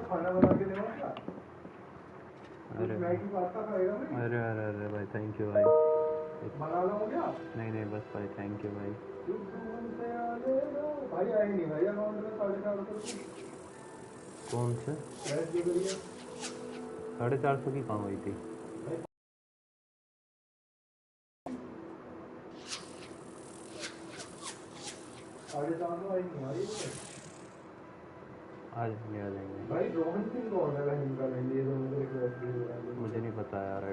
खाना बना के देना क्या? अरे मैगी पास्ता खाएगा नहीं? अरे अरे अरे भाई थैंक यू भाई। बना लो क्या? नहीं बस भाई थैंक यू भाई। भाई आए नहीं भाई अकाउंट में 450 कौन से? 450 की कहाँ हुई थी? आज नहीं आ जाएंगे भाई। रोहन सिंह कौन है बहन का? मुझे नहीं पता यार।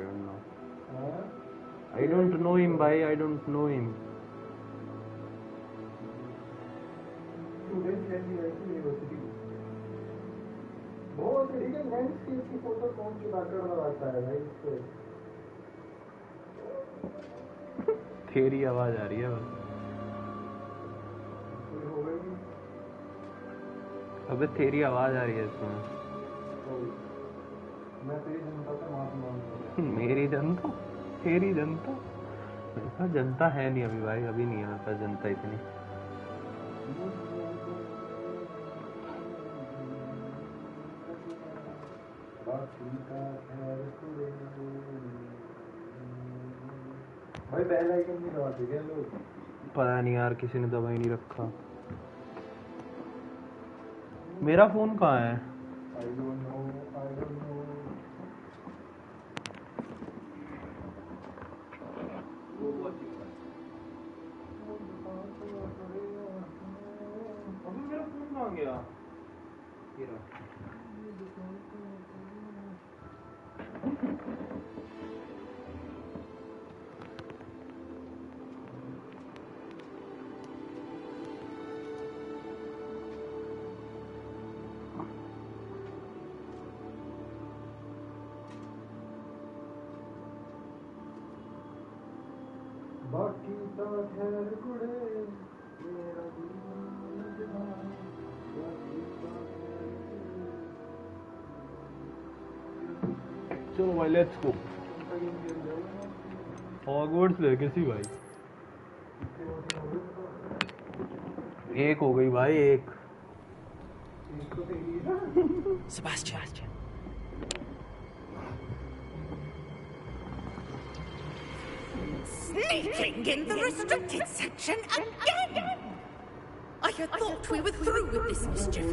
आई डोंट नो हिम भाई। I don't know him. Student है यूनिवर्सिटी। बहुत ठीक है। लैंडस्केप की फोटो कौन सी बैकग्राउंड लगाता है भाई इस पे? तेरी आवाज आ रही है बस। अबे तेरी आवाज आ रही है इसमें। मैं तेरी जनता से माफी मांगता हूं। मेरी जनता? तेरी जनता? मेरे पास जनता है नहीं अभी भाई। अभी नहीं है मेरे पास जनता इतनी। भाई बेल आइकन नहीं दबाते क्या लोग? पता नहीं यार किसी ने दबा ही नहीं रखा। मेरा फोन कहाँ है? I don't know. अभी मेरा फोन कहाँ गया? बाकी तो खैर कुड़े मेरा चलो भाई लेट्स गो। हॉगवर्ट्स ले किसी भाई। एक हो गई भाई एक। Sebastian. Sneaking in the restricted section again! I had thought we were through with this mischief.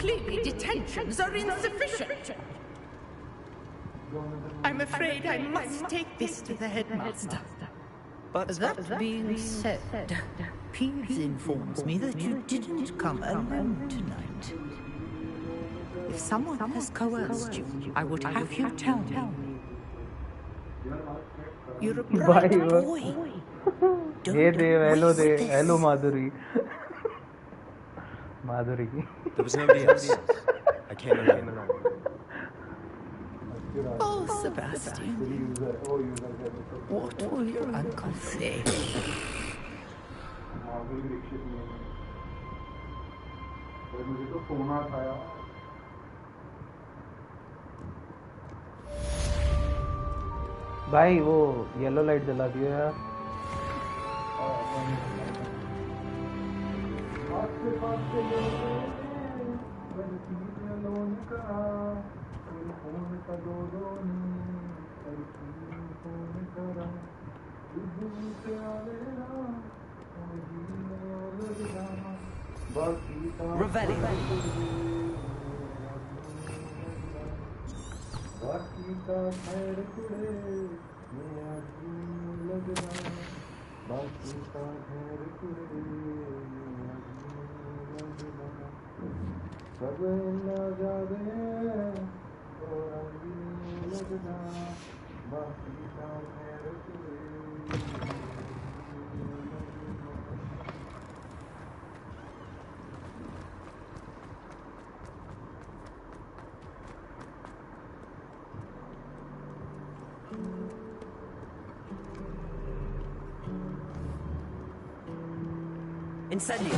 Clearly detentions are insufficient. I'm afraid I must take this to the headmaster. But that being said, Peeves informs me that you didn't come alone tonight. If someone has coerced you, I would have you tell me. You're a bright boy. Hey Dev, hello Madhuri. Madhuri. There was nobody else. I came alone. Oh, Sebastian. What will your uncle say? मुझे तो सोना था यार। भाई वो yellow light जला दियो यार। Incendio.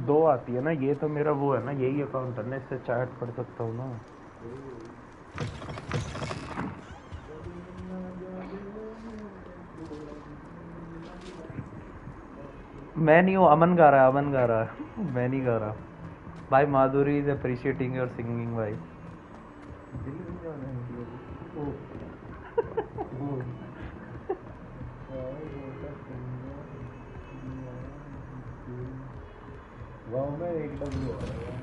दो आती है ना, ये तो मेरा वो है ना, यही अकाउंट है ना, इससे चैट पढ़ सकता हूँ ना। मैं नहीं हूँ, अमन गा रहा है, अमन गा रहा है। मैं नहीं गा रहा भाई। माधुरी इज अप्रिशिएटिंग योर सिंगिंग भाई। गाँव में एकदम ही हो रहा है।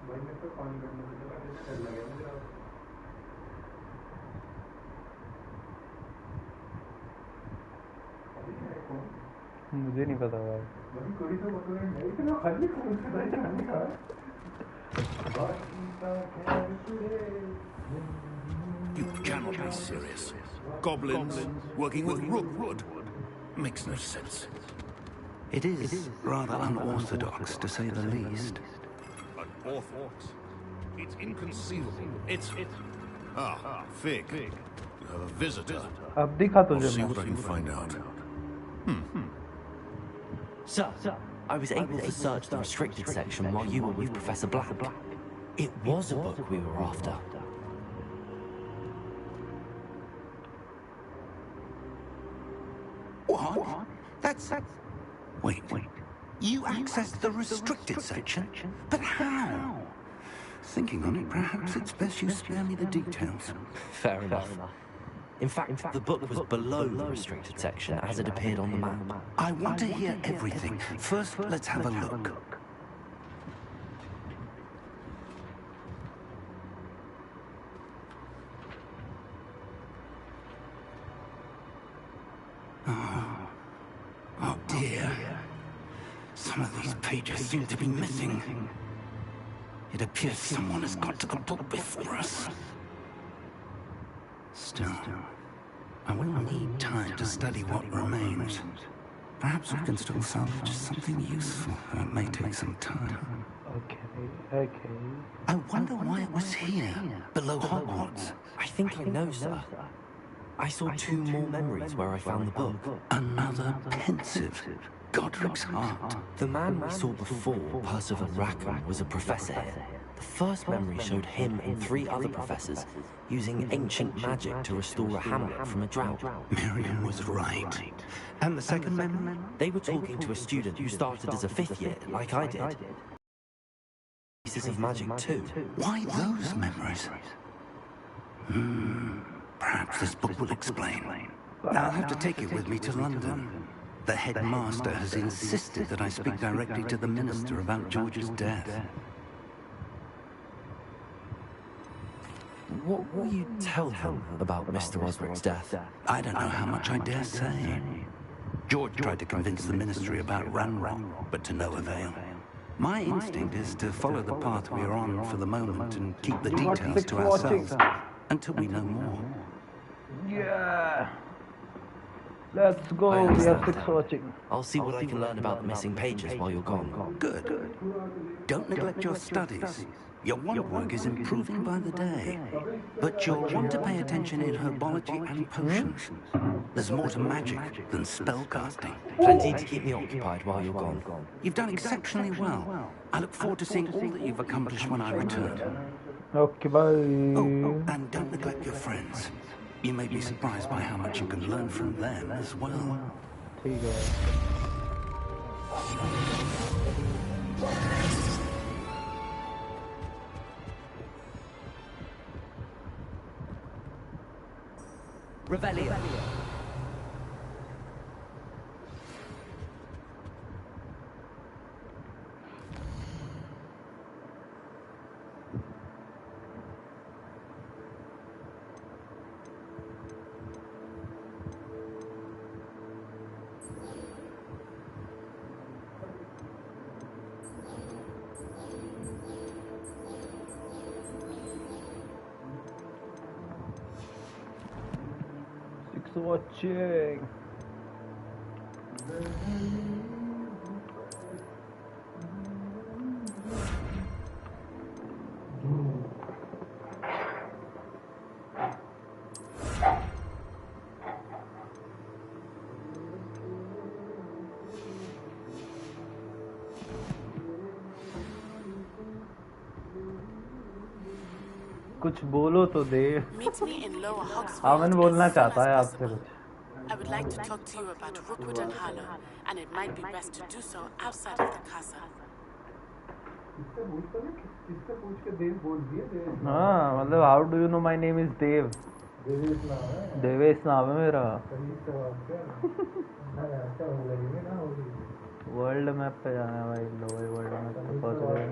भाई मैं तो पानी करने की जगह कर लगे मुझे। मुझे नहीं पता भाई। वही कोई तो मतलब नहीं इतना खाली कौन सा भाई जाने का। You cannot be serious. Goblins working with rookwood makes no sense. It is rather unorthodox, to say the least. Unorthodox. It's inconceivable. It's... Ah, Fig. You have a visitor. अब दिखा I'll तुझे see मैं। what I can find out. Sir, I was able to search the restricted section while you were with Professor Black. It was a book we were after. What? That's... Wait. You accessed the restricted section? But how? Thinking on it, perhaps it's best you spare me the details. Fair enough. In fact, the book was below the restricted section as it appeared on the map. I want to hear everything. First, let's have a look. Oh dear. Some of these pages seem to be missing. It appears someone has got to the book before us. Still, I will need time to study what remains. Perhaps we can still salvage something useful. It may take some time. Okay. I wonder why it was here, below Hogwarts. I think I know, sir. I saw 2 more memories where I found the book. Another pensive, Godric's heart. The man we saw before, Percival Rackham, was a professor here. The first memory showed him and 3 other professors using ancient magic to restore a hamlet from a drought. Miriam was right. And the second memory? They were talking to a student who started as a 5th year, like I did. Pieces of magic too. Why those memories? Perhaps this book will explain. I'll have to take it with me to London. The headmaster has insisted that I speak directly to the minister about George's death. What will you tell him about Mr. Osric's death? I don't know how much I dare say. George tried to convince the ministry about Ranrock, but to no avail. My instinct is to follow the path we are on for the moment and keep the details to ourselves until we know more. Yeah. Let's go. We have 6 watching. I'll see what I can learn about the missing pages while you're gone. Good. Don't neglect your studies. Your wand work is improving by the day. But you'll want to pay attention in herbology and potions. There's more to magic than spellcasting. Plenty to keep me occupied while you're gone. You've done exceptionally well. I look forward to seeing all that you've accomplished when I return. Okay, bye. Oh, and don't neglect your friends. You may be surprised by how much you can learn from them as well. ठीक है. Revelio. Watching. कुछ बोलो तो देव। Meet me in Lower Hogsfield अमन बोलना as soon चाहता as है आपसे possible. कुछ। I would like to talk to you about Rookwood and Harlow, and it might be best to do so outside of the castle. किससे पूछ के देव बोल दिए देव। हाँ मतलब how do you know my name is Dev. Devesh नाम है। देवेश नाम है मेरा। वर्ल्ड मैप पे जाना है भाई। लोअर वर्ल्ड मैप पे पहुंच गए।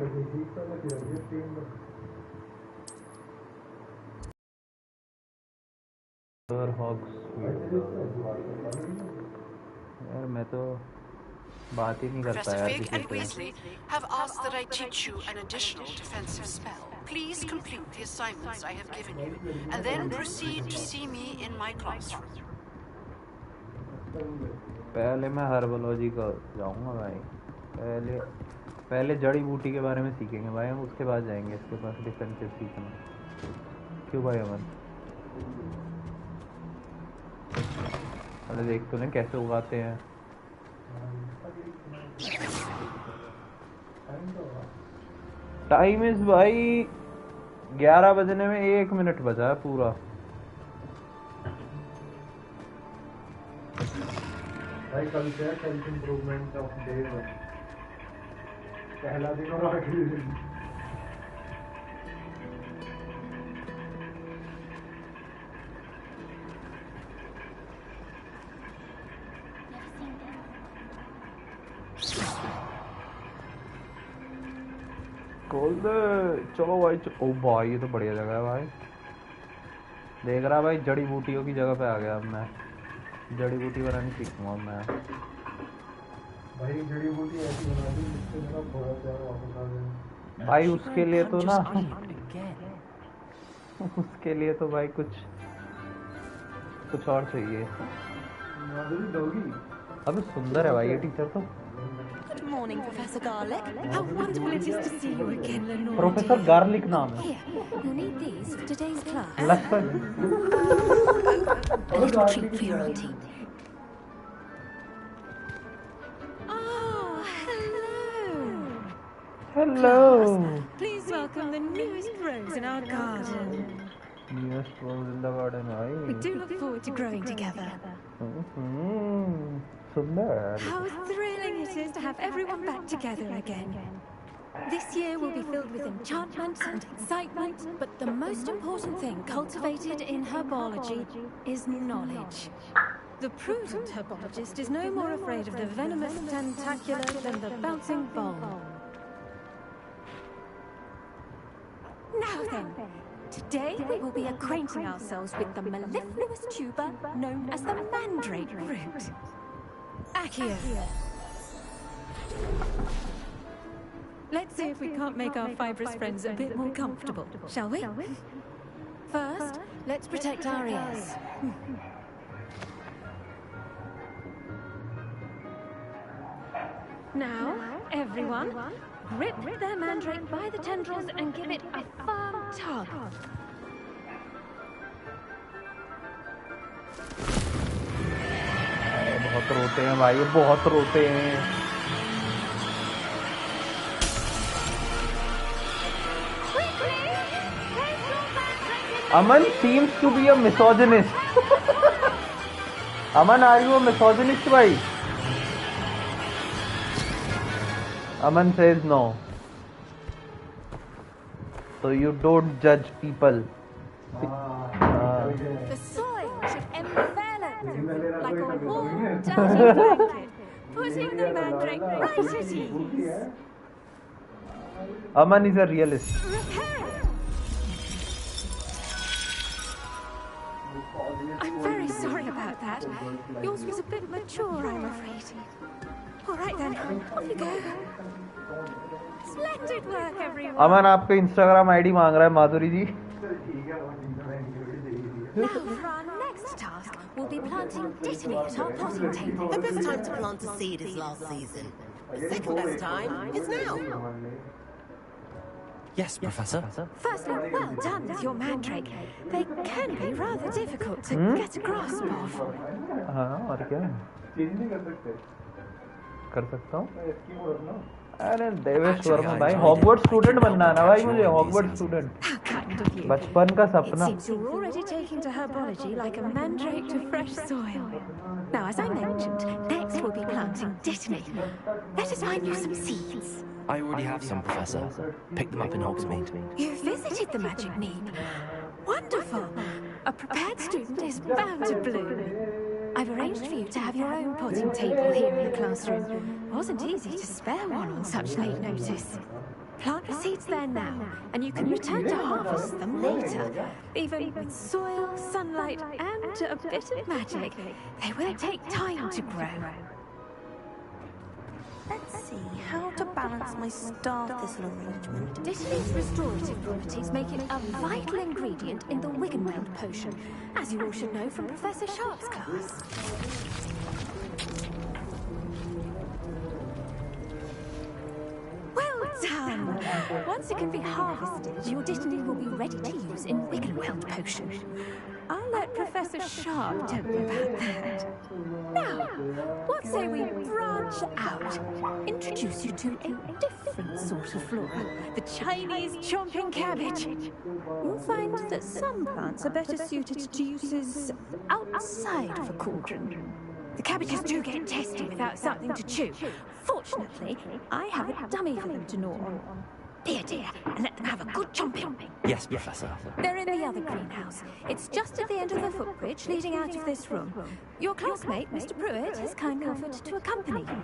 यार मैं तो बात ही नहीं करता Professor यार Fig किसी and से। Weasley have asked that I teach you an additional defensive spell. Please complete the assignments I have given you, and then proceed to see me in my classroom. पहले मैं herbology का जाऊंगा भाई। पहले जड़ी बूटी के बारे में सीखेंगे भाई हम, उसके बाद जाएंगे इसके पास डिफेंसिव सीखना। क्यों भाई अमन? अरे देख तूने कैसे उगाते हैं। टाइम इज भाई 11 बजने में 1 मिनट बचा है पूरा। भाई कल क्या सेल्फ इम्प्रूवमेंट ऑफ डे पहला दिन और आखिरी दिन। खोल दे चलो भाई। ओ भाई ये तो बढ़िया जगह है भाई। देख रहा भाई जड़ी बूटियों की जगह पे आ गया। अब मैं जड़ी बूटी बनानी सीखूंगा मैं। भाई जड़ी बूटी ऐसी बना दी जिससे मेरा थोड़ा प्यार वापस आ जाए। भाई उसके लिए तो ना उसके लिए तो भाई कुछ और चाहिए। माधुरी दोगी। अबे सुंदर है भाई ये टीचर तो। Good morning, Professor Garlic. How wonderful it is to see you again, Lenore. Professor garlic नाम है। Here, you'll need these for today's class. लगता A little treat for your old team. Oh, hello. Hello. Please welcome the newest rose in our garden. Newest rose in the garden भाई। We do look forward to growing together. सुंदर। How thrilling it is to have everyone back together again. This year will be filled with enchantment and excitement, but the most important thing cultivated in herbology is knowledge. The prudent herbologist is no more afraid of the venomous tentacular than the bouncing ball. Now then, today we will be acquainting ourselves with the mellifluous tuber known as the mandrake root. Accio. Let's see if we can't make our fibrous friends a bit more comfortable, shall we? First, let's protect our ears. Now, everyone, grip their mandrake by the tendrils and give it a firm tug. बहुत रोते हैं भाई, ये बहुत रोते हैं। Aman seems to be a misogynist. Aman, are you a misogynist, bhai? Aman says no. So you don't judge people. The soil should envelop like a warm, dirty blanket, putting the mandrake right at ease. Aman is a realist. I'm very sorry about that. Yours was a bit mature, I'm afraid. All right then, off you go. Splendid work, everyone. अमन आपका Instagram ID मांग रहा है माधुरी जी। Now for our next task, we'll be planting dittany at our potting table. The best time to plant a seed is last season. The second best time is now. Yes, Professor. Firstly, well done with your mandrake. They can be rather difficult to get a grasp of. हाँ और क्या? कर सकता हूँ? अरे देवेश वर्मा भाई, Hogwarts student बनना है ना भाई मुझे, Hogwarts student. Okay, kind of you. बचपन का It सपना. seems you're already taking to herbology like a mandrake to fresh soil. Now, as I mentioned, next we'll be planting dittany. Let us find you some seeds. I already have some, Professor. Picked them up in Hogsmeade. You visited the magic neep. Wonderful. A prepared student is bound to bloom. I've arranged for you to have your own potting table here in the classroom. Wasn't easy to spare one on such late notice. Plant the seeds there now, and you can return to harvest them later. Even with soil, sunlight, and a bit of magic, they will take time to grow. Let's see how to balance my star thistle arrangement. Dittany's restorative properties make it a vital ingredient in the Wiggenweld potion, as you all should know from Professor Sharp's class. Well done! Once it can be harvested, your Dittany will be ready to use in Wiggenweld potion. I'll let Professor Sharp tell you about that. Now, what say we branch out? Introduce you to a different sort of flora, the Chinese chomping cabbage. You'll find that some plants are better suited to uses outside of a cauldron. The cabbages do get testy without something to chew. Fortunately, I have a dummy for them to gnaw on. Dear, and let them have a good chomping. Yes, Professor. They're in the other greenhouse. It's just at the end of the footbridge leading out of this room. Your classmate, Mr. Pruitt, has kindly offered to accompany you.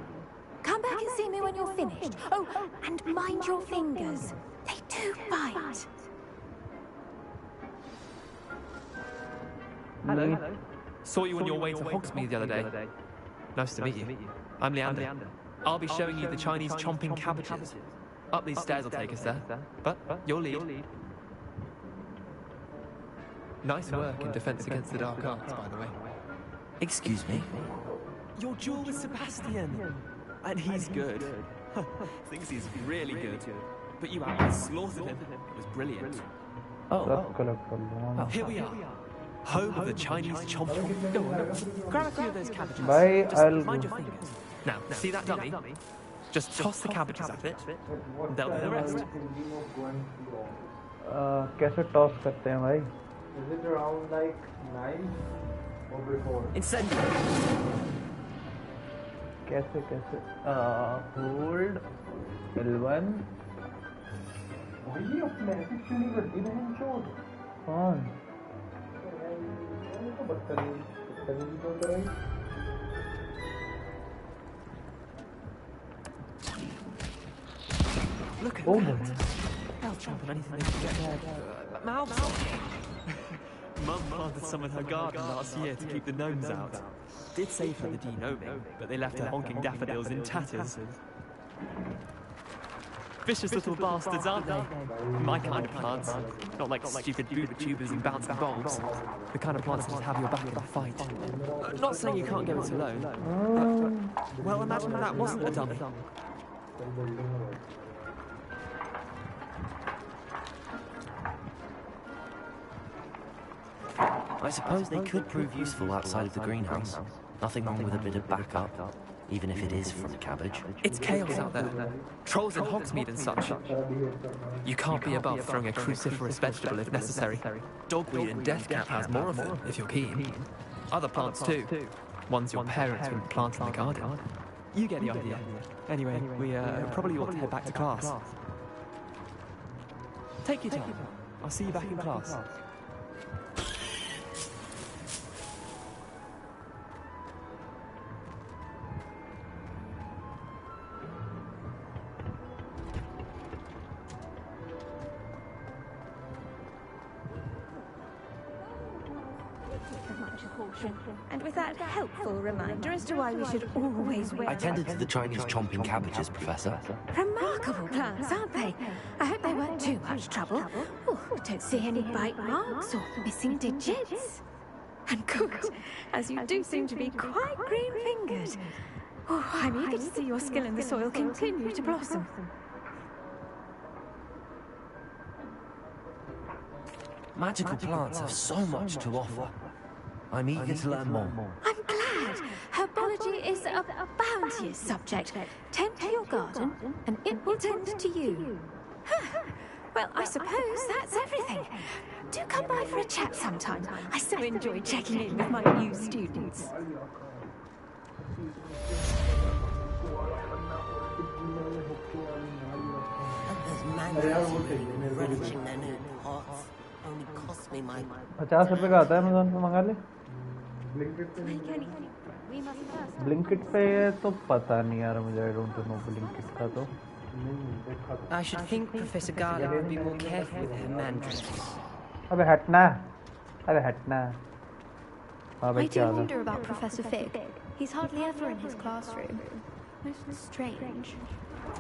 Come back and see me when you're finished. Oh, and mind your fingers. They do bite. Hello. Saw you on your way to Hogsmeade the other day. Nice to meet you. I'm Leander. I'll be showing you the Chinese chomping cabbages. Up these stairs will take us there. But your lead. Nice work in defense against the dark arts, by the way. Excuse me? Your duel with Sebastian. And he's good. Thinks he's really good. But you slaughtered him. It was brilliant. Here we are. Home of the Chinese chomping. Go on. Grab a few of those cabbages. Just mind your fingers. Now, see that dummy? Just toss the cabbages at it, and they'll do the rest. कैसे toss करते हैं भाई? Is it around like 9 or before? Incendio. कैसे? Hold L1. वही अपने ऐसी क्यों नहीं करती बहन चोद? कौन? तो बदतमीजी तो कर रही. Look at that. They'll chomp on anything they can get. Mouths on. Mum planted some in her garden last year to keep the gnomes out. Did save her the de-gnoming, but they left her honking daffodils in tatters. Vicious little bastards, aren't they? My kind of plants. Not like stupid booba tubers and bouncing bulbs. The kind of plants that just have your back in a fight. Not saying you can't go it alone. Well, imagine that wasn't a dummy. I suppose they could prove useful outside of the greenhouse. Nothing wrong with a bit of backup, even if it is from a cabbage. It's chaos out there. Trolls in Hogsmeade and such. You can't be above throwing a cruciferous vegetable if necessary. Dogweed and deathcap has more of them, if you're keen. Other plants too. Ones your parents wouldn't plant in the garden. You get the idea. Anyway, we probably ought to head back to class. Take your time. I'll see you back in class. And with that helpful reminder as to why we should always wear... I tended to the Chinese chomping cabbages, Professor. Remarkable plants, aren't they? I hope they weren't too much trouble. Oh, I don't see any bite marks or missing digits. And good, as you do seem to be quite green-fingered. Oh, I'm eager to see your skill in the soil continue to blossom. Magical plants have so much to offer. I'm eager to learn more. I'm glad. Herbology is a bounteous subject. Tend to your garden, and it will tend to you. Well, I suppose that's everything. Do come by for a chat sometime. I so enjoy checking in with my new students. Those mangoes are really relishing their new pots. Only cost me my... 50 रुपए का आता है Amazon पे मंगा ले Blinkit पे तो पता नहीं यार मुझे आई डोंट नो ब्लिंकिट का तो I should think Professor Garlic would be more careful with her mandrakes. अबे हटना हाँ भाई I do क्या हाल है wonder about Professor Fig. He's hardly ever in his classroom. Most strange.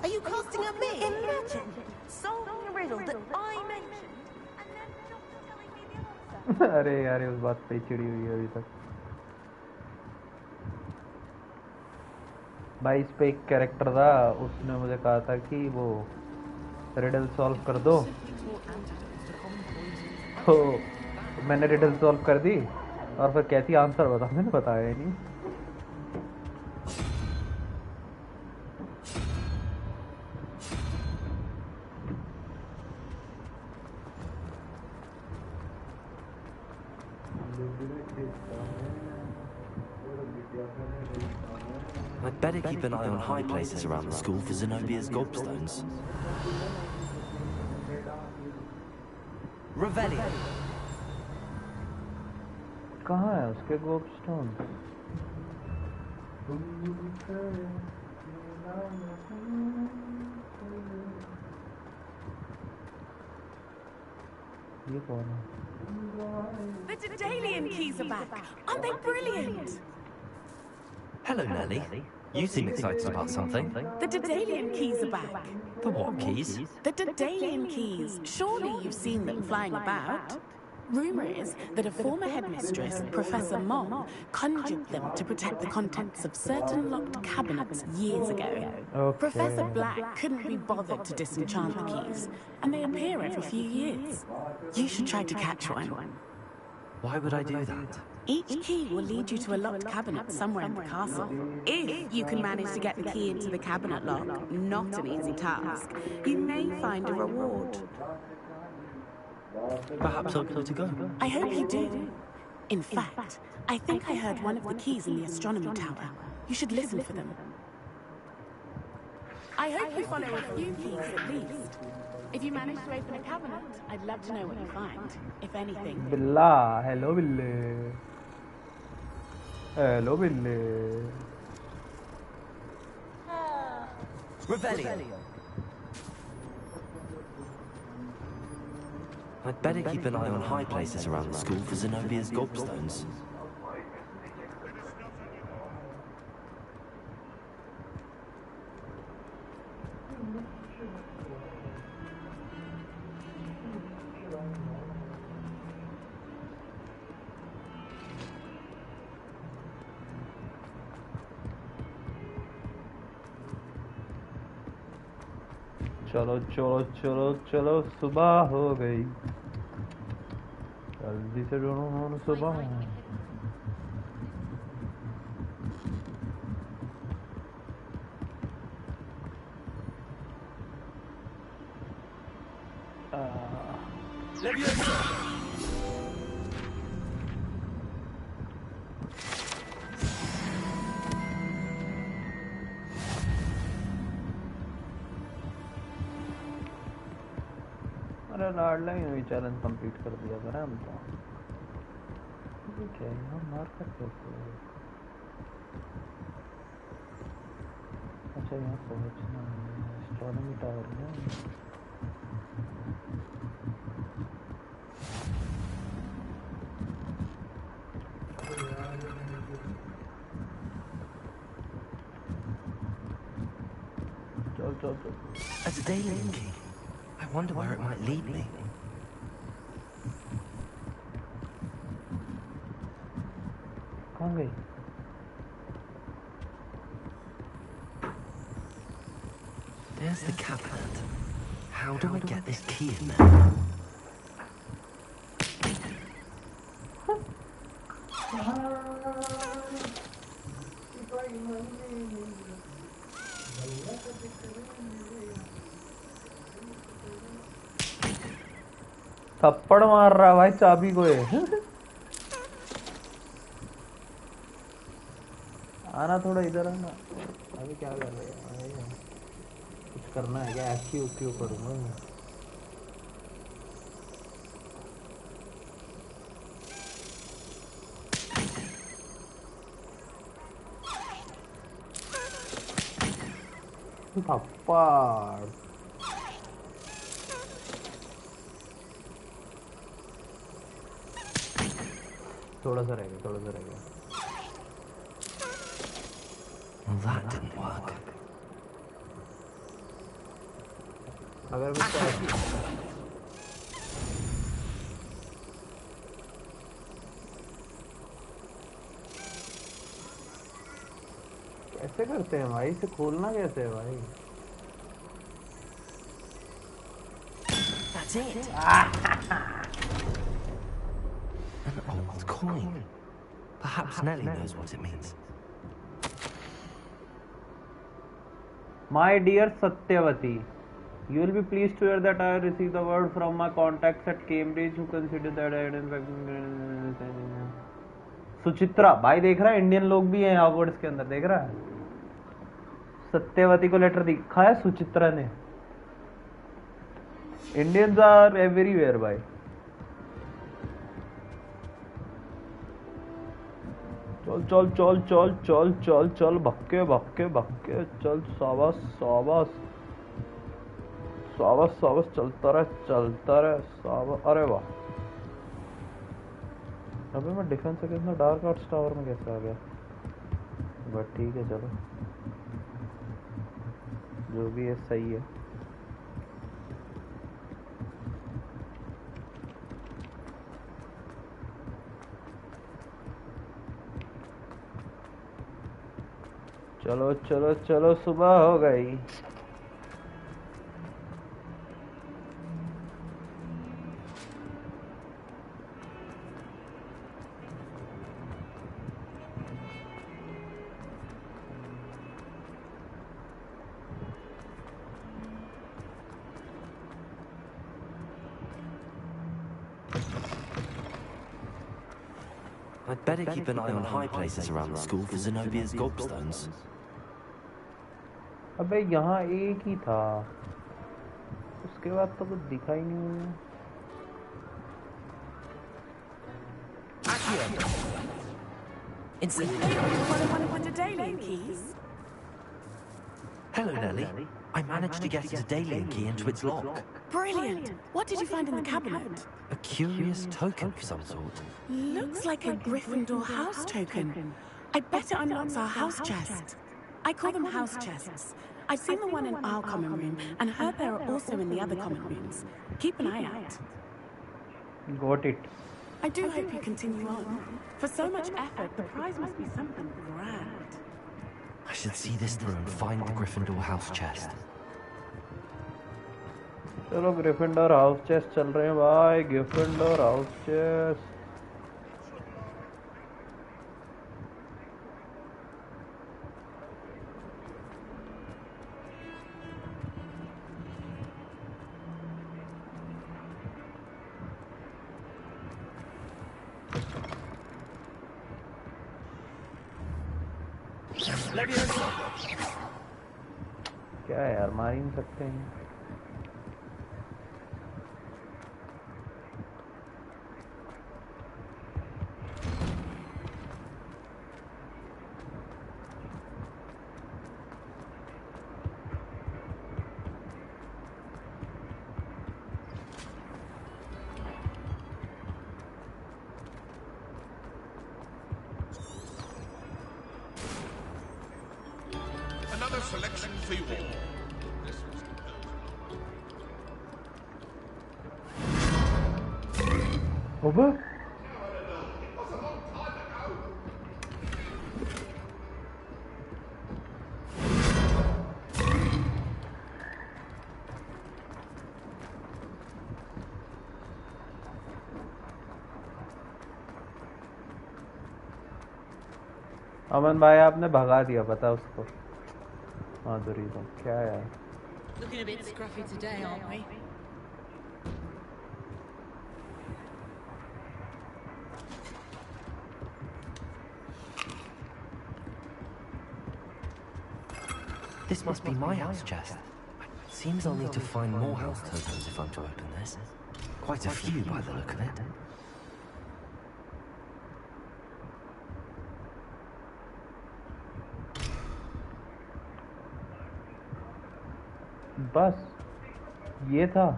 Are you casting at me? Imagine solving a riddle that I mentioned and then not telling me the answer. अरे यार उस बात पे चिड़ी हुई है अभी तक भाई इस पे एक कैरेक्टर था उसने मुझे कहा था कि वो रिडल सॉल्व कर दो तो मैंने रिडल सॉल्व कर दी और फिर कैसी आंसर बता मैंने बताया ही नहीं I'd better keep an eye on high places around the school for Zenobia's gobstones. Revelio. कहाँ है उसके गोबस्टोन ये कौन है The Daedalian keys are back. Aren't they brilliant? Hello, Nellie. You seem excited about something. The Daedalian keys are back. The what keys? The Daedalian keys. Surely you've seen them flying about. Rumour is that a former headmistress, Professor Mom, conjured them to protect the contents of certain locked cabinets years ago. Okay. Professor Black couldn't be bothered to disenchant the keys, and they appear every few years. You should try to catch one. Why would I do that? Each key will lead you to a locked cabinet somewhere in the castle. If you can manage to get the key into the cabinet lock, not an easy task, you may find a reward. Perhaps I'll give it a go. I hope you do. In fact, I think I heard one of the keys in the astronomy tower. You should listen for them. I hope you follow a few keys at least. If you manage to open a cabinet, I'd love to know what you find, if anything. Billa, hello Billa. Hello Billa. Revelio. I'd better keep an eye on high places around the school for Zenobia's gobstones. चलो चलो चलो चलो सुबह हो गई जल्दी से ढूंढो सुबह लाडला ही चैलेंज कंप्लीट कर दिया था ना हम तो ठीक है हम मार सकते हैं अच्छा यहाँ पहुँचना है एस्ट्रोनॉमी टावर में चल चल चल That's a Daedalian key. I wonder where it might lead me. कहाँ गई? There's the cabinet. How do I get this key in there? थप्पड़ मार रहा भाई चाबी को ये। आना थोड़ा इधर आना। अभी क्या कर रहे हैं? कुछ करना है क्या? एक्यू क्यों करूँगा मैं? थप्पड़ थोड़ा सा रह गया, थोड़ा सा रह गया। Well, that didn't work. अगर कैसे करते हैं भाई? इसे खोलना कैसे है भाई? That's it. An old coin. Perhaps Nellie knows what it means. My dear Satyavati, you will be pleased to hear that I have received the word from my contacts at Cambridge who consider that I had Suchitra भाई देख रहा है, Indian लोग भी हैं Hogwarts के अंदर, देख रहा है? सत्यवती को लेटर दिखा है सुचित्रा ने। इंडियंस आर एवरीवेयर भाई। चल चल चल चल चल चल चल भक्के भक्के भक्के चल। सावस सावस सावस सावस चलता रहे सावस। अरे वाह, अबे मैं defence against dark arts tower में कैसे आ गया? बट ठीक है चलो, जो भी है सही है। चलो चलो चलो, सुबह हो गई। I'd better keep an eye on high places around the school for Zenobia's gobstones. अबे यहाँ एक ही था, उसके बाद तो कुछ दिखा ही नहीं। Hello, Nellie. I managed to get a Daedalian key into its lock. Brilliant! What did you find in the cabinet? A curious token of some sort. Looks like a Gryffindor house token. I bet it unlocks our house chest. I call them house chests. I've seen the one in our common room and heard there are also in the other common rooms. Keep an eye out. Got it. I do hope you continue on. For so much effort, the prize must be something grand. I should see this through and find the Gryffindor house chest. चलो Gryffindor house chest चल रहे हैं भाई। Gryffindor house chest क्या है यार, मार ही नहीं सकते हैं। Another selection for you all. This was अबे अमन भाई आपने भगा दिया, पता उसको। माधुरी को क्या यार। Looking a bit scruffy today, aren't we? This must be my house chest. Seems I'll need to find more house tokens if I'm to open this. Quite a few by the look of it. बस ये था।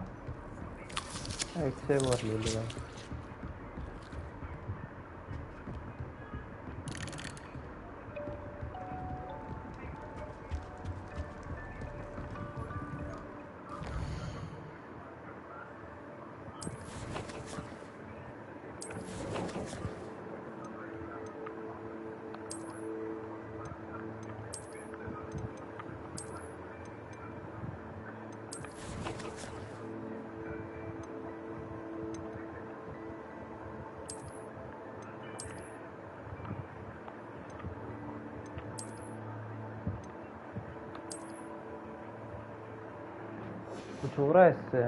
इससे और ले लिया। कुछ हो रहा है इससे।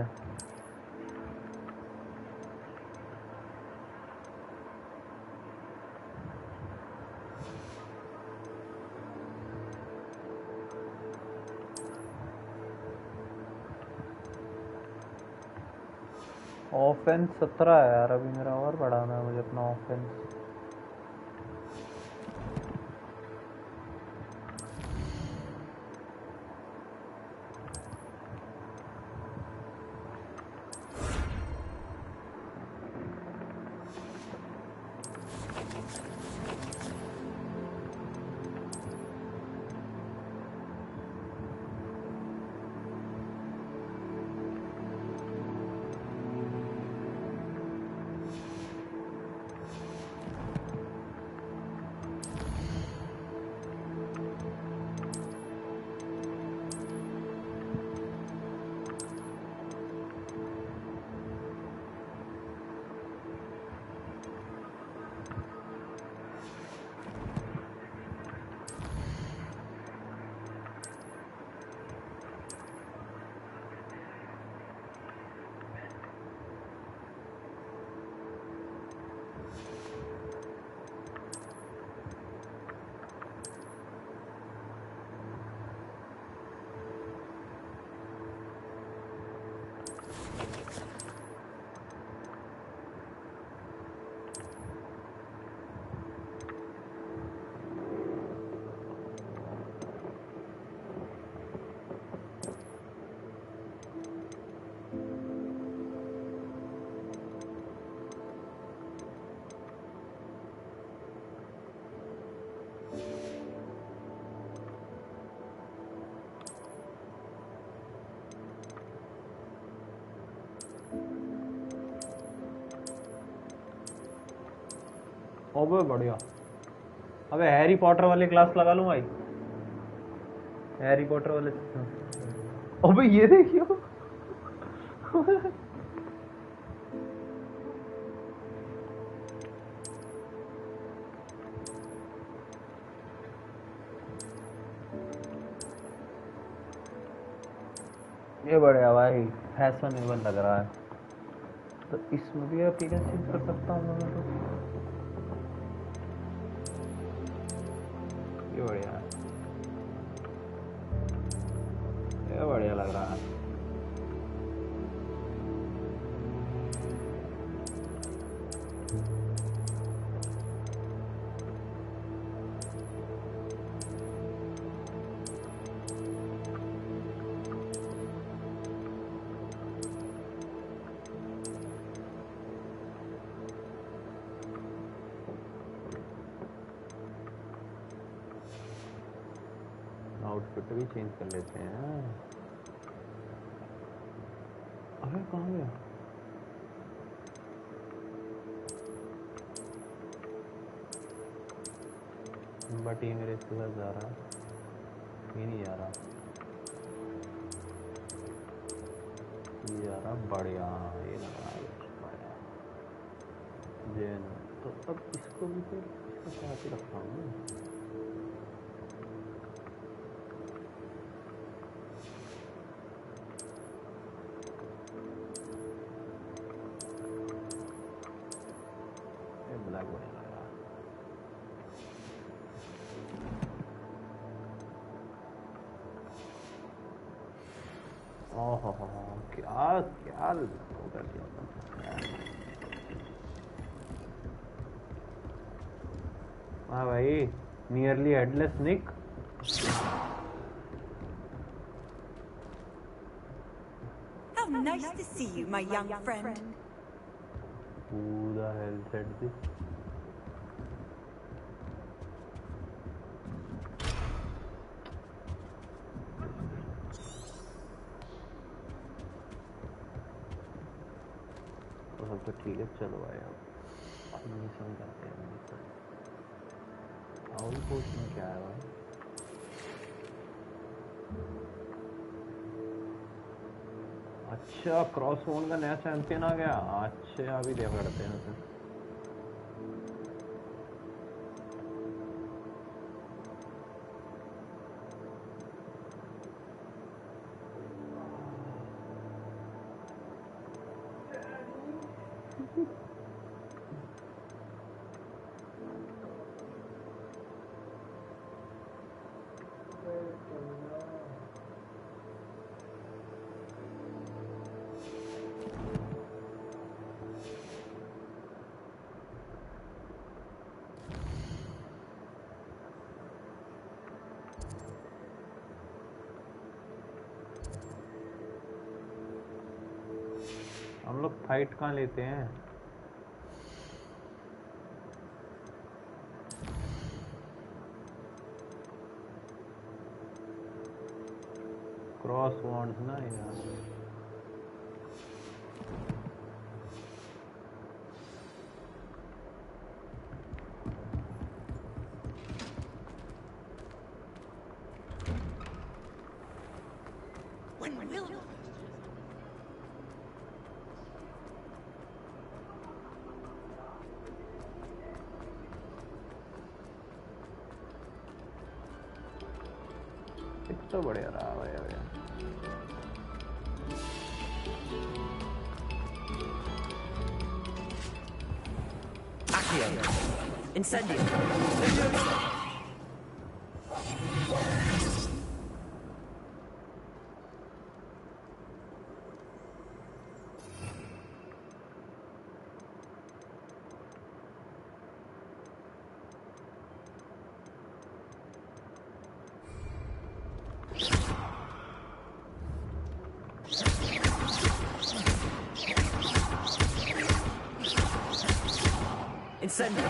ऑफेंस 17 है यार, अभी मेरा और बढ़ाना है मुझे अपना ऑफेंस। ओबे बढ़िया। अबे हैरी पॉटर वाली क्लास लगा लूं भाई, हैरी पॉटर वाले। अबे ये देखियो। ये बढ़िया भाई, फैशनेबल लग रहा है। तो इसमें भी अपीयरेंस चेंज कर सकता हूँ मैं तो। ये बढ़िया है, ये बढ़िया लग रहा है। आउटफिट भी चेंज कर लेते हैं। अरे कहाँ गया? बट ये मेरे इसके साथ जा रहा है, ये नहीं जा रहा, ये जा रहा। बढ़िया, ये लग रहा है बढ़िया। तो अब इसको भी फिर इसके साथ ही रखता हूँ। ब्लैक बढ़िया लग रहा है। ओहो क्या क्या कर दिया था। हाँ भाई, nearly headless Nick. How nice to see you, my young friend. Who the hell said this? तो ठीक है, चलो भाई अब एडमिशन करते हैं। और कोचिंग क्या है भाई? अच्छा, क्रॉस वन का नया चैंपियन आ गया। अच्छा, अभी देख करते हैं उसे। हम लोग फाइट कहाँ लेते हैं? क्रॉस वॉन्ड्स ना यार। तो बढ़िया रहा भैया भैया। Accio. Incendio. Incendio.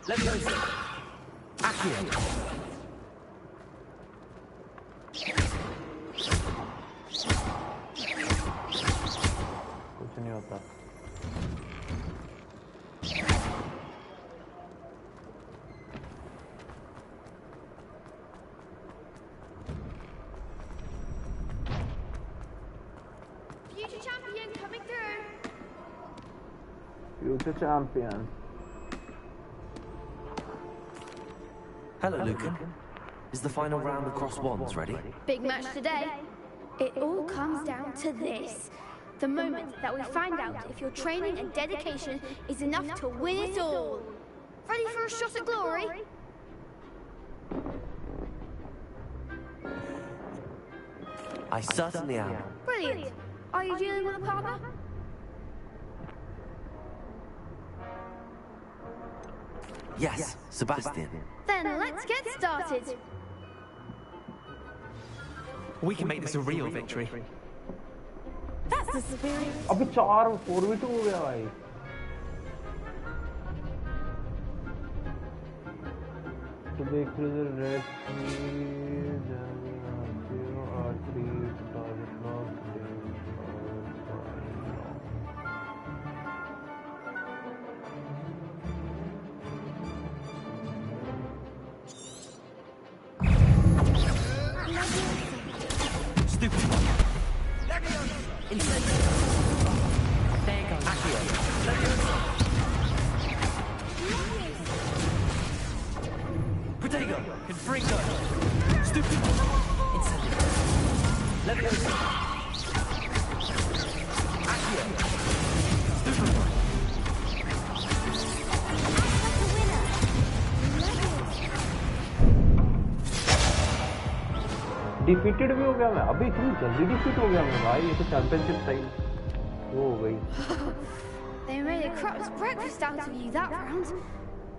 Leviosa. Accio. कुछ नहीं होता। Future champion coming through. Future champion. Hello, Lucan. Is the final round across wands ready? Big match today. It all comes down to this. The moment that we find out if your training and dedication is enough to win it all. Ready for a shot at glory? I certainly am. Brilliant. Are you dealing with a partner? Yes, Sebastian. Then let's get started. We can make this a real victory. That's the spirit. अबे 4v2 हो गया भाई। To break through the red sea, zero R3 target lock. Stupid one. Incendio. There you go. Accio. Leviosa. Protego. Confringo. Stupid one. Incendio. Leviosa. Accio. Stupid one. Defeated भी हो गया मैं अभी इतनी जल्दी डिफीट हो गया मैं भाई ये तो चैंपियनशिप टाइम वो हो गई They made a crap's breakfast out of you that round.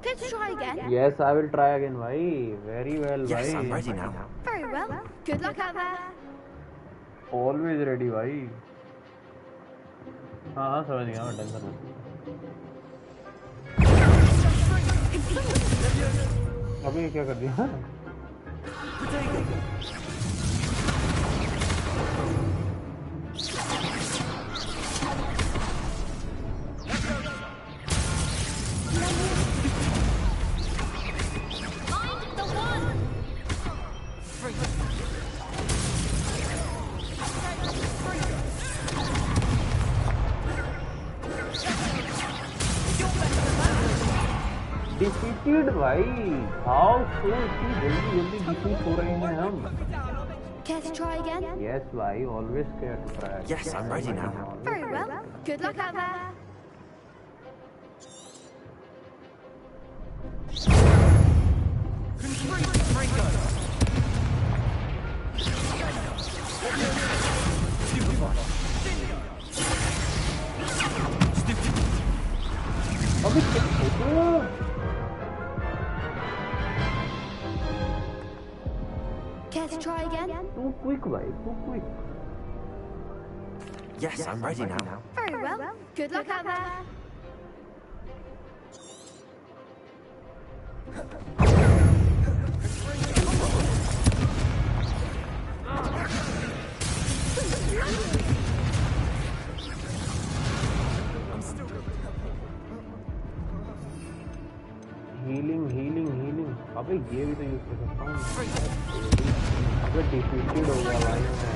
Let's try again. Yes, I will try again भाई very well Yes, भाई I'm ready now. Very well. Good luck out there. Always ready भाई हाँ समझ गया मैं tension मत अभी क्या कर दिया डिफीटेड भाई हाउ सो इतनी जल्दी जल्दी डिफीट हो रहे हैं हम Care to try again? Yes भाई always care to try Yes, I'm ready now. Very well. Good luck out there. अभी Care to try again? too quick भाई too quick Yes, I'm ready now. Very well. Good luck out there. Healing अबे ये भी तो use कर सकता हूँ अबे डिफीटेड हो गया भाई मैं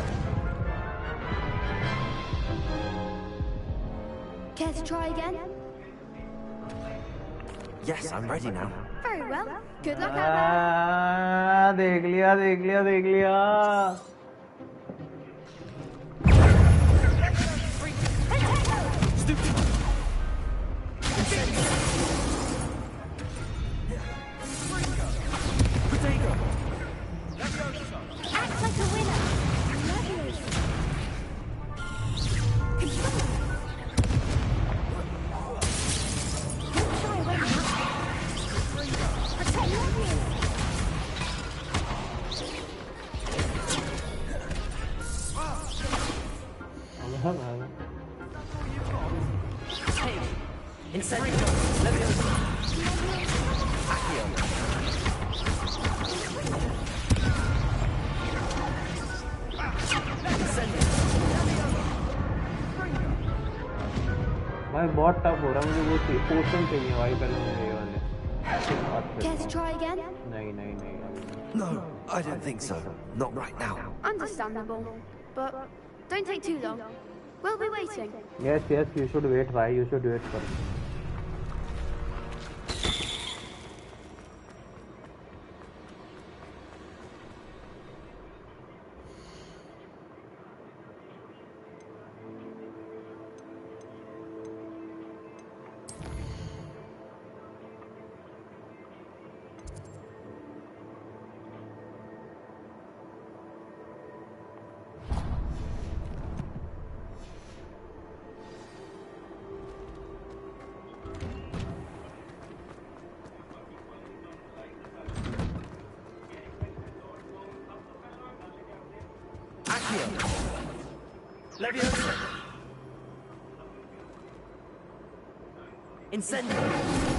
Care to try again? Yes, I'm ready now. Very well. Good luck out there. देख लिया Act like a winner. Lovely. Try winning. Protect lovely. Take. Incendio. Leviosa. Accio. भाई बहुत टफ हो रहा है मुझे वो पोर्शन चाहिए भाई पहले मुझे ये वाले Care to try again? नहीं No, I don't think so. Not right now. Understandable. But don't take too long. We'll be waiting. yes you should wait भाई you should wait for Accio. Leviosa. Incendio.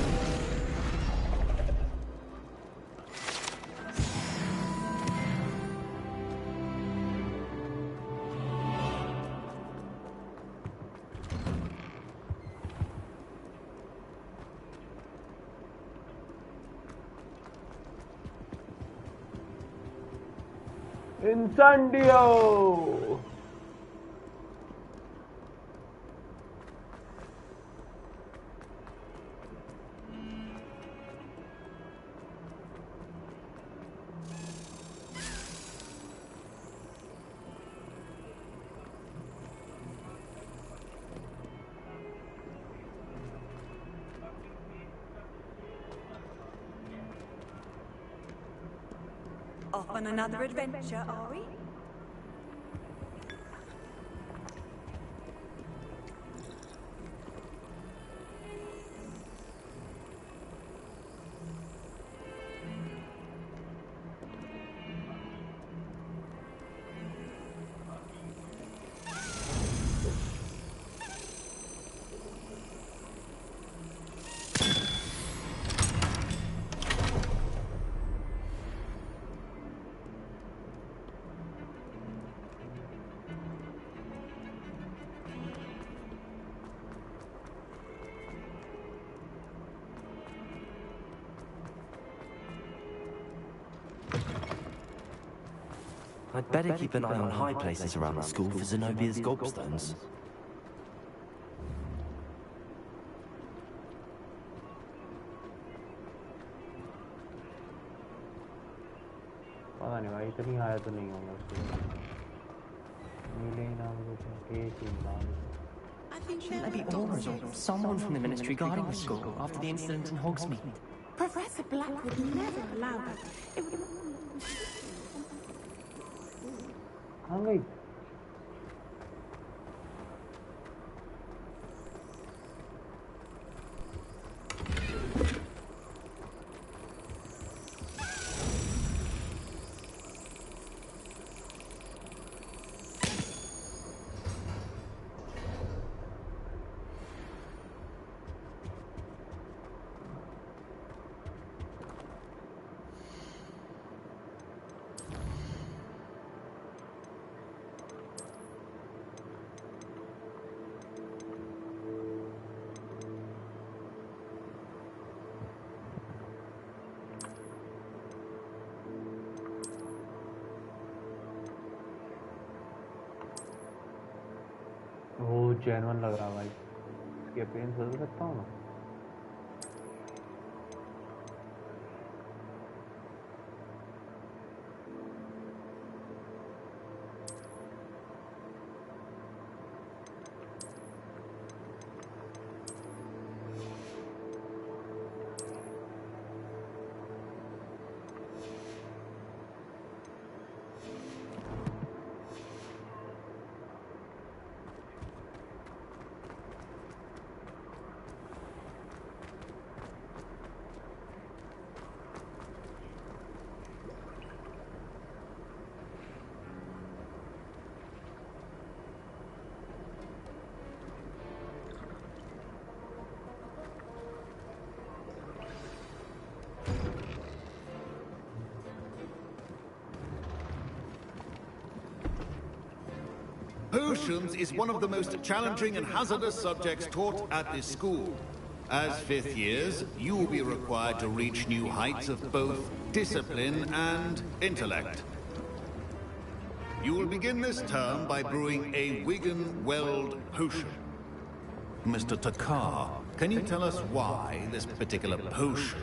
Incendio! Off on another adventure, are we? I'd better keep an eye on high places around the school for Zenobia's gobstones. पता नहीं भाई इतनी आया तो नहीं होगा उसके नीले नाम कुछ एक ही नाम Shouldn't there be Aurors or someone from the Ministry guarding the school after the incident in Hogsmeade? Professor Black would never allow that. It would... हाँ गई वो जेन्युइन लग रहा भाई इसके पेन बदल सकता हूँ ना Potions is one of the most challenging and hazardous subjects taught at this school. As fifth years, you will be required to reach new heights of both discipline and intellect. You will begin this term by brewing a Wigan-Weld potion. Mr. Takar, can you tell us why this particular potion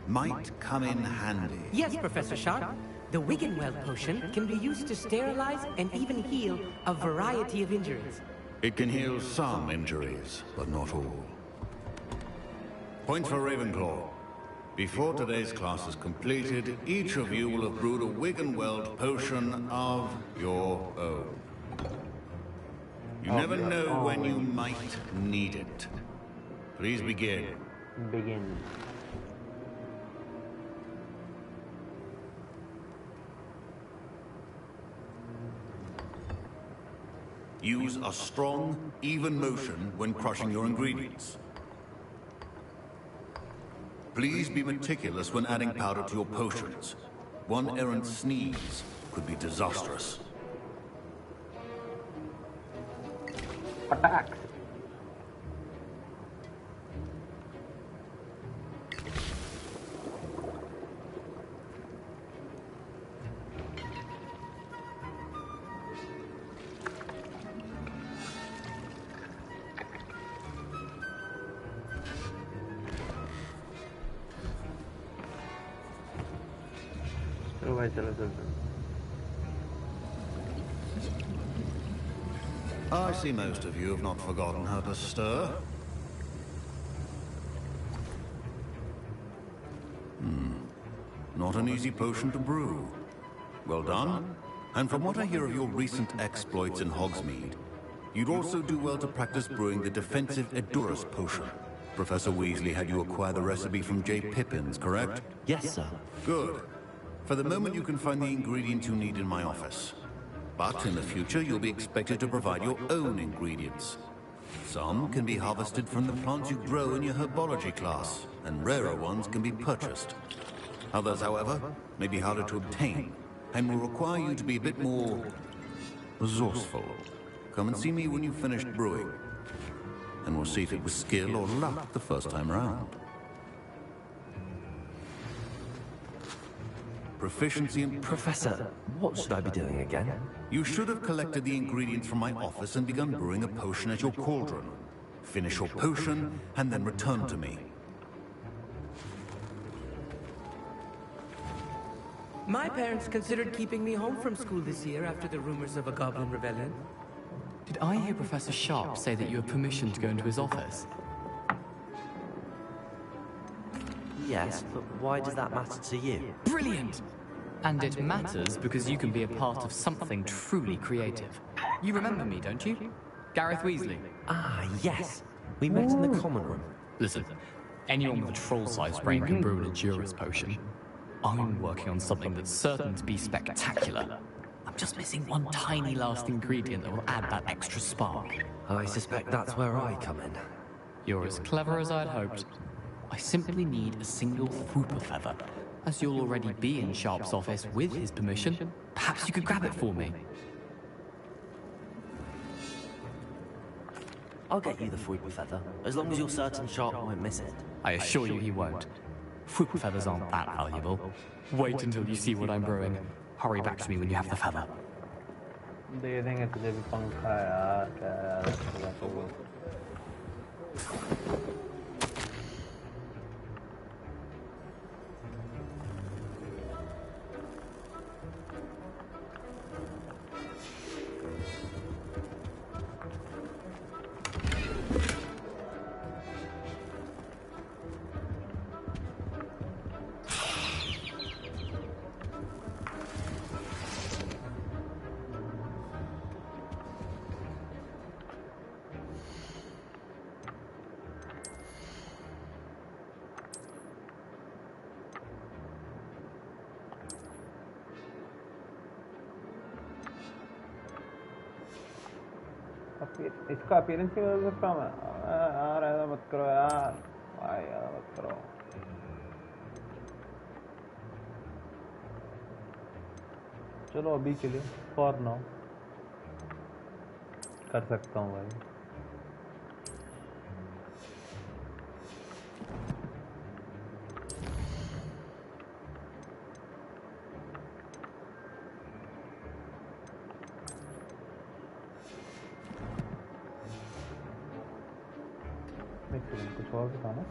might come in handy? Yes, Professor Sharp. The Wigan-Weld potion can be used to sterilize and even heal a variety of injuries. It can heal some injuries, but not all. Point for Ravenclaw. Before today's class is completed, each of you will have brewed a Wigan-Weld potion of your own. You never know when you might need it. Please begin. Begin. Use a strong, even motion when crushing your ingredients. Please be meticulous when adding powder to your potions. One errant sneeze could be disastrous. Attack! I see most of you have not forgotten how to stir. Not an easy potion to brew. Well done. And from what I hear of your recent exploits in Hogsmeade, you'd also do well to practice brewing the defensive Edurus potion. Professor Weasley had you acquire the recipe from J. Pippins, correct? Yes, sir. Good. For the moment, you can find the ingredients you need in my office. But in the future, you'll be expected to provide your own ingredients. Some can be harvested from the plants you grow in your herbology class, and rarer ones can be purchased. Others, however, may be harder to obtain, and will require you to be a bit more resourceful. Come and see me when you've finished brewing, and we'll see if it was skill or luck the first time round. proficiency in... Professor, what should I be doing again? You should have collected the ingredients from my office and begun brewing a potion at your cauldron. Finish your potion, and then return to me. My parents considered keeping me home from school this year after the rumors of a goblin rebellion. Did I hear Professor Sharp say that you have permission to go into his office? Yes, but why does that matter to you? Brilliant! And it matters because you can be a part of something truly creative. You remember me, don't you? Gareth Weasley. Ah, yes. We met in the common room. Listen, anyone with a troll-sized brain can brew an Endurance potion. I'm working on something that's certain to be spectacular. I'm just missing one tiny last ingredient that will add that extra spark. I suspect that's where I come in. You're as clever as I'd hoped. I simply need a single Whooper feather. As you'll already be in Sharp's office with his permission, perhaps you could grab it for me. I'll get you the Whooper feather, as long as you're certain Sharp won't miss it. I assure you he won't. Whooper feathers aren't that valuable. Wait until you see what I'm brewing. Hurry back to me when you have the feather. दे देंगे तुझे भी पंखा यार क्या यार इसका appearance की वजह से कम है यार ऐसा मत करो यार भाई ऐसा मत करो चलो अभी के लिए फॉर नाउ कर सकता हूँ भाई कुछ और बताना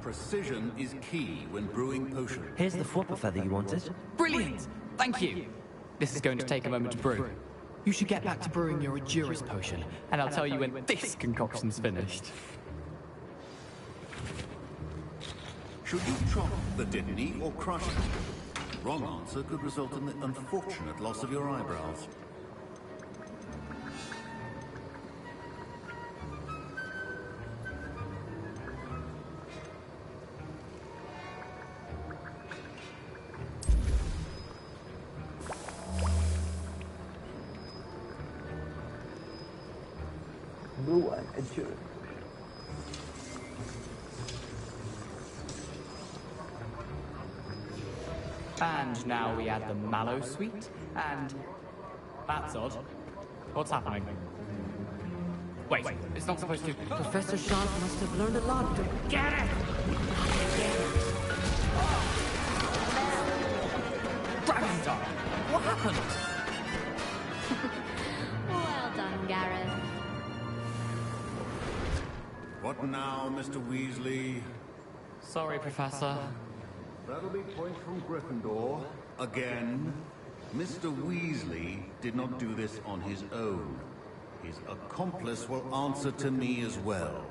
Precision is key when brewing potions. Here's the Whooper feather you wanted. Brilliant! Thank you! This is going to take a moment to brew. You should get back to brewing your Endurance potion, and I'll tell you when this concoction's finished. Should you chop the Dittany or crush it? Wrong answer could result in the unfortunate loss of your eyebrows. Brew and Endurance. And now we add the mallow sweet, and... That's odd. What's happening? Wait, it's not supposed to... Professor Sharp must have learned a lot to... Get it! Dragon Dog! What happened? Well done, Gareth. What now, Mr. Weasley? Sorry, Professor. That'll be point from Gryffindor. Again. Mr. Weasley did not do this on his own. His accomplice will answer to me as well.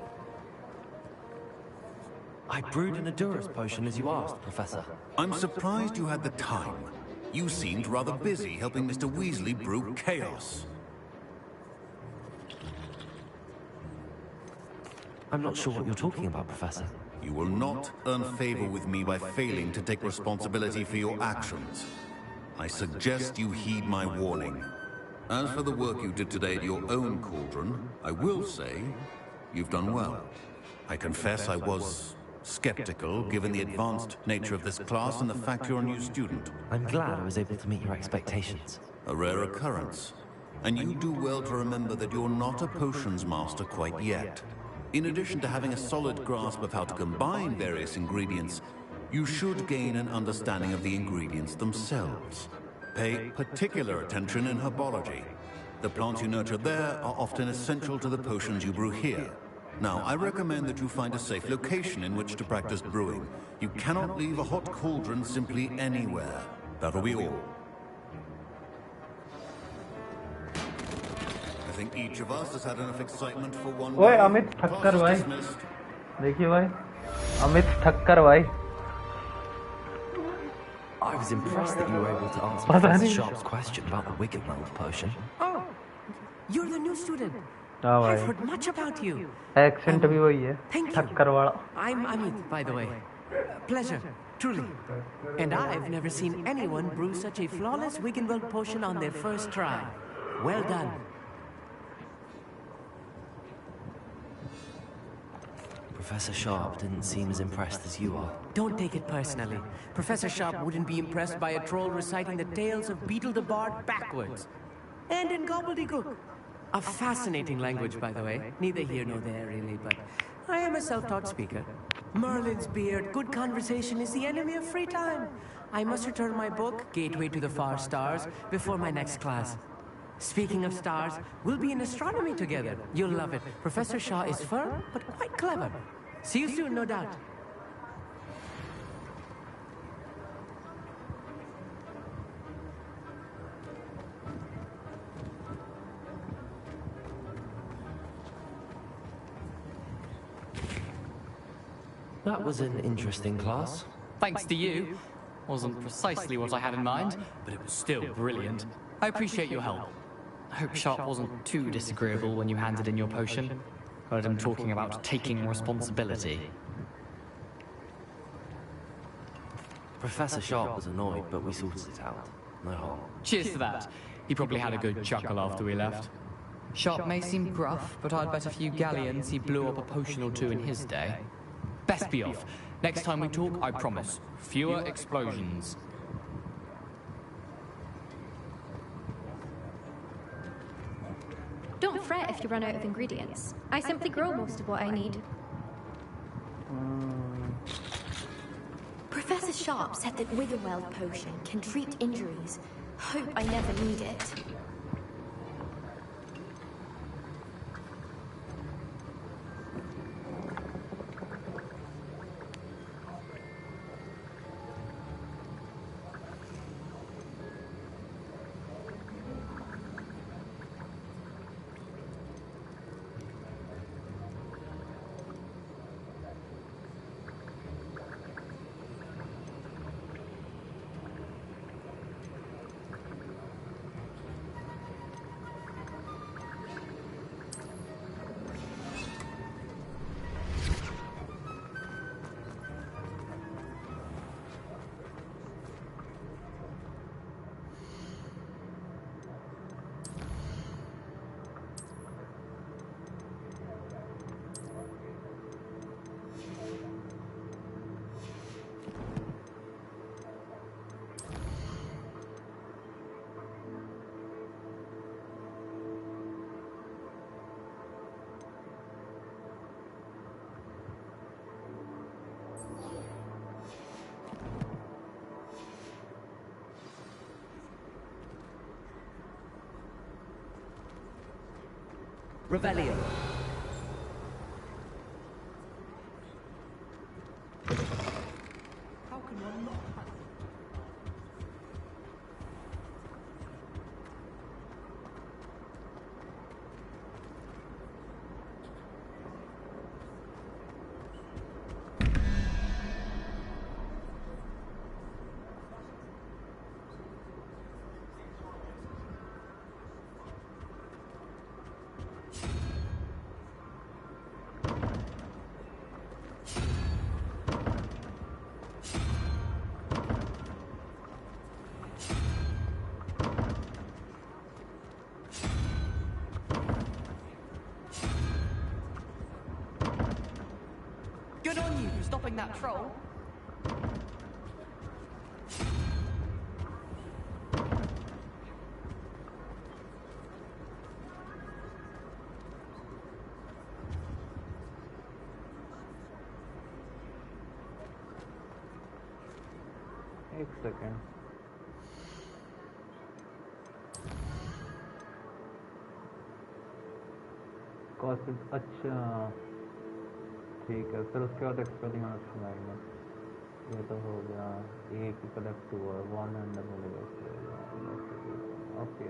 I brewed an Endurance potion as you asked, Professor. I'm surprised you had the time. You seemed rather busy helping Mr. Weasley brew chaos. I'm not sure what you're talking about, Professor. You will not earn favor with me by failing to take responsibility for your actions. I suggest you heed my warning. As for the work you did today at your own cauldron, I will say you've done well. I confess I was skeptical given the advanced nature of this class and the fact you're a new student. I'm glad I was able to meet your expectations. A rare occurrence. And you do well to remember that you're not a potions master quite yet. In addition to having a solid grasp of how to combine various ingredients, you should gain an understanding of the ingredients themselves. Pay particular attention in herbology. The plants you nurture there are often essential to the potions you brew here. Now, I recommend that you find a safe location in which to practice brewing. You cannot leave a hot cauldron simply anywhere. That'll be all. I think each of us has had enough excitement for one day. ओए अमित ठक्कर भाई, देखिए भाई, अमित ठक्कर भाई. I was impressed that you were able to answer Professor Sharp's question about the Wiggenweld potion. Oh, you're the new student. हाँ भाई. I've heard much about you. Accent भी वही है. ठक्कर वाला. I'm Amit, by the way. Pleasure, truly. And I've never seen anyone brew such a flawless Wiggenweld potion on their first try. Well done. Professor Sharp didn't seem as impressed as you are. Don't take it personally. Professor Sharp wouldn't be impressed by a troll reciting the tales of Beetle the Bard backwards. And in gobbledygook. A fascinating language, by the way. Neither here nor there, really, but I am a self-taught speaker. Merlin's beard, good conversation is the enemy of free time. I must return my book, Gateway to the Far Stars, before my next class. Speaking of stars, we'll be in astronomy together. You'll love it. Professor Shaw is firm, but quite clever. See you soon, no doubt. That was an interesting class. Thanks to you. Wasn't precisely what I had in mind, but it was still brilliant. I appreciate your help. I hope Sharp wasn't too disagreeable when you handed in your potion. Heard him talking about taking responsibility. Professor Sharp was annoyed, but we sorted it out. No harm. Cheers to that. He probably had a good chuckle after we left. Sharp may seem gruff, but I'd bet a few galleons he blew up a potion or two in his day. Best be off. Next time we talk, I promise, fewer explosions. Don't fret if you run out of ingredients. I simply grow most of what I need. Professor Sharp said that Wiggenweld potion can treat injuries. Hope I never need it. Revelio. How can one not have... stopping that troll. एक second cost अच्छा ठीक है फिर उसके बाद expelling option आएगा ये तो हो गया एक ही कलेक्ट हुआ 100 मिलेगा ओके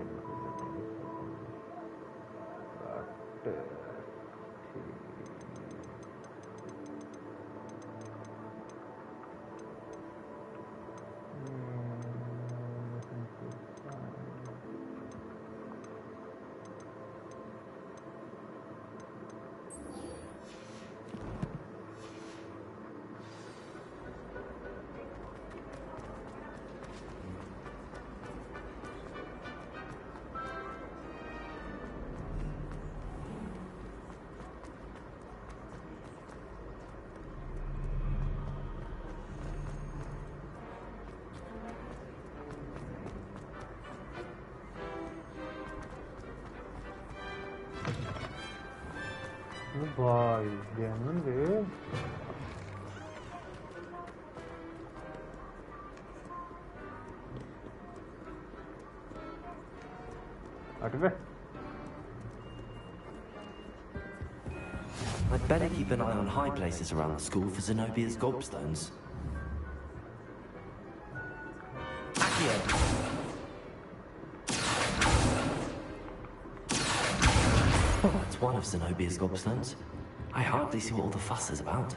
भाई genuine way अटवे I'd better keep an eye on high places around the school for Zenobia's gobstones. Accio! Oh, it's one of Zenobia's gobstones. I hardly see what all the fuss is about.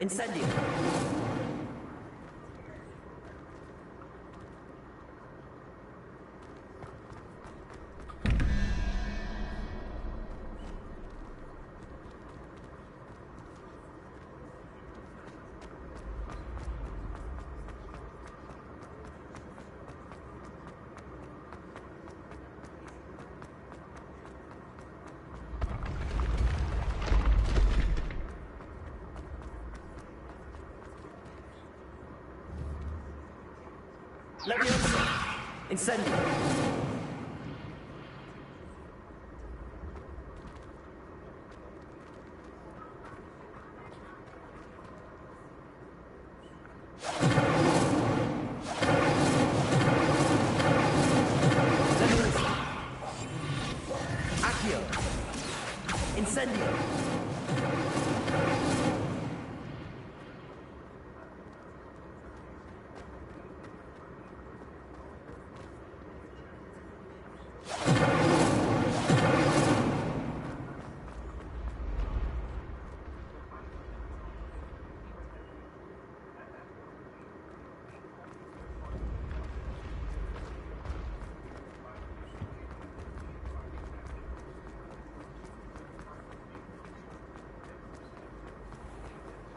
Incendio. Leviosa! Incendio! Leviosa! Accio! Incendio!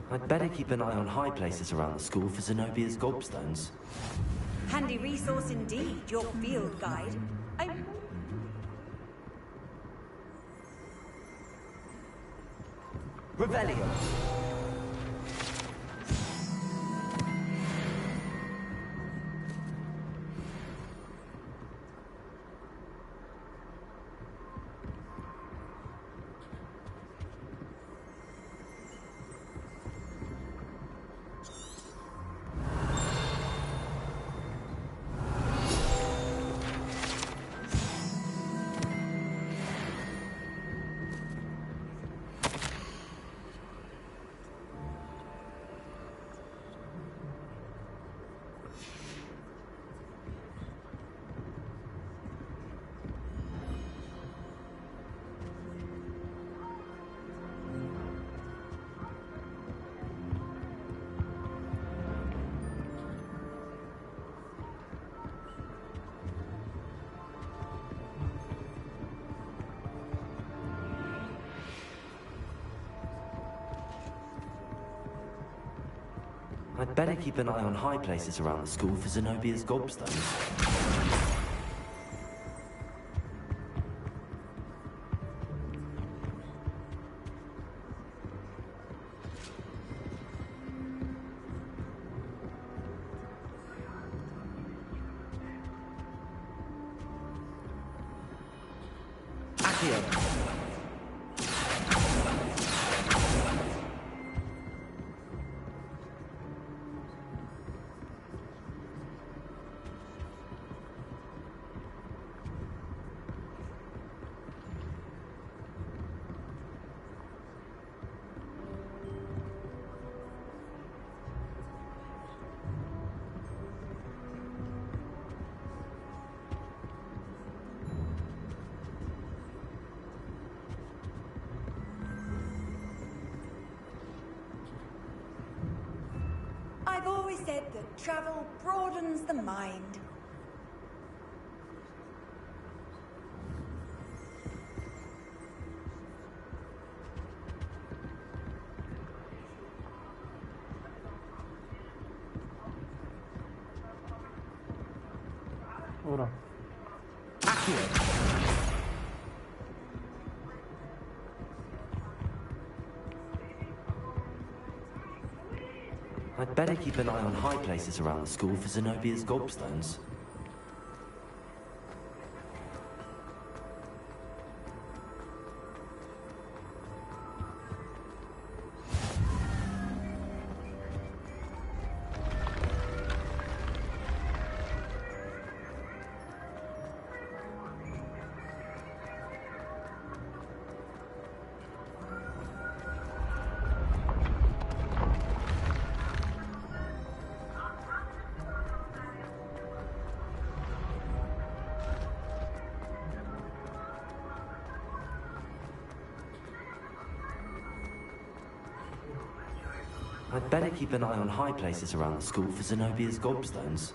I'd better keep an eye on high places around the school for Zenobia's gobstones. Handy resource indeed, your field guide. Revelio. I'd better keep an eye on high places around the school for Zenobia's gobstones. I've always said that travel broadens the mind. Ora. I'd better keep an eye on high places around the school for Zenobia's gobstones. I'd better keep an eye on high places around the school for Zenobia's gobstones.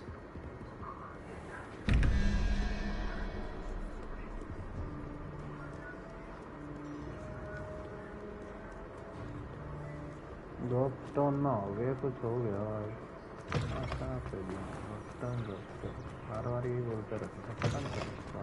गॉबस्टोन ना हो गया कुछ हो गया भाई कहाँ से दिया गॉबस्टोन हर बार यही बोलते रहते हैं पता नहीं चलता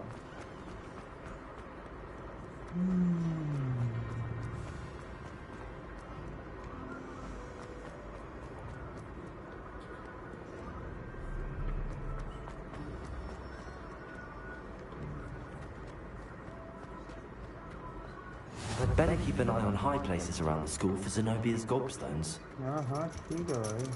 I'd better keep an eye on high places around the school for Zenobia's gobstones. हाँ ठीक है भाई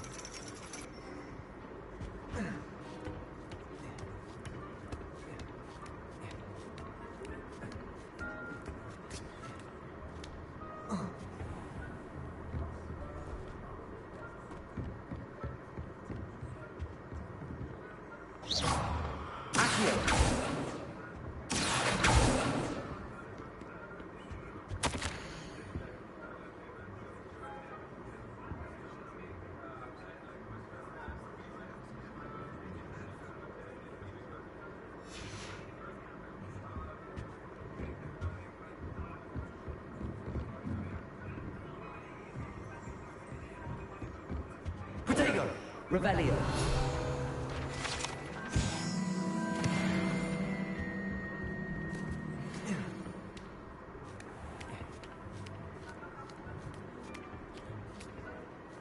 Revelio.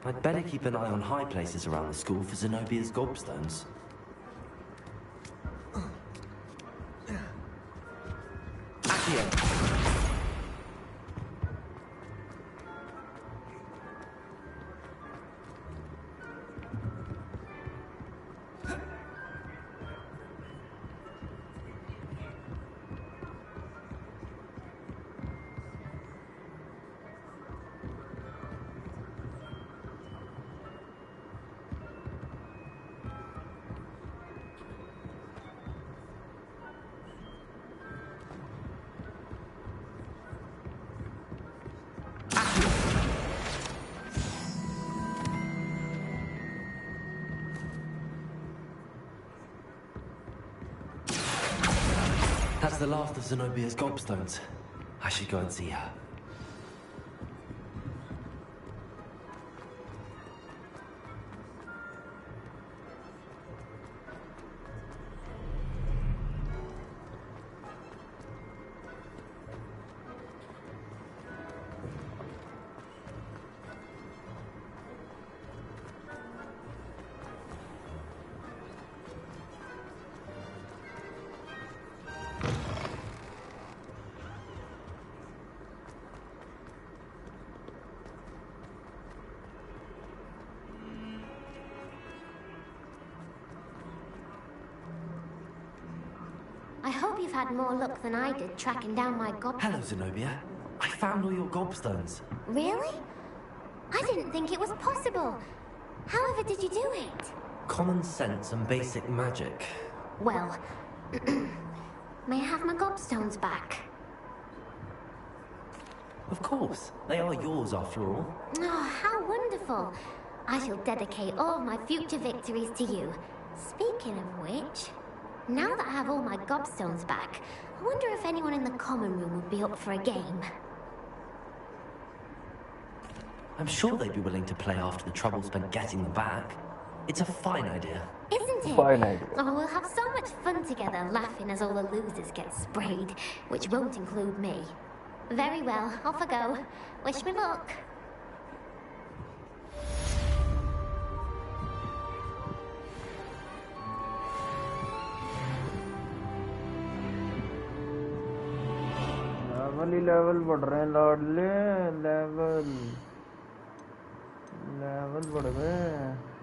I'd better keep an eye on high places around the school for Zenobia's gobstones. That's the last of Zenobia's gobstones. I should go and see her. you've had more luck than I did tracking down my gob... Hello, Zenobia. I found all your gobstones. Really? I didn't think it was possible. However did you do it? Common sense and basic magic. Well, may I have my gobstones back? Of course. They are yours, after all. Oh, how wonderful. I shall dedicate all my future victories to you. Speaking of which, now that I have all my gobstones back, I wonder if anyone in the common room would be up for a game. I'm sure they'd be willing to play after the trouble spent getting them back. It's a fine idea. Isn't it? Fine idea. Oh, we'll have so much fun together laughing as all the losers get sprayed, which won't include me. Very well, off I go. Wish me luck. Level बढ़ रहे हैं लाडले level बढ़ गए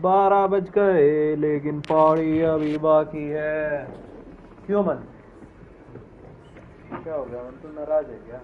बारह बज गए लेकिन पार्टी अभी बाकी है क्यों मन क्या हो गया मन तू नाराज है क्या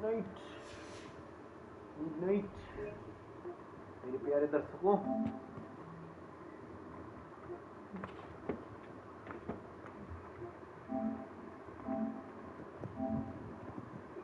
नाइट गुड नाइट मेरे प्यारे दर्शकों।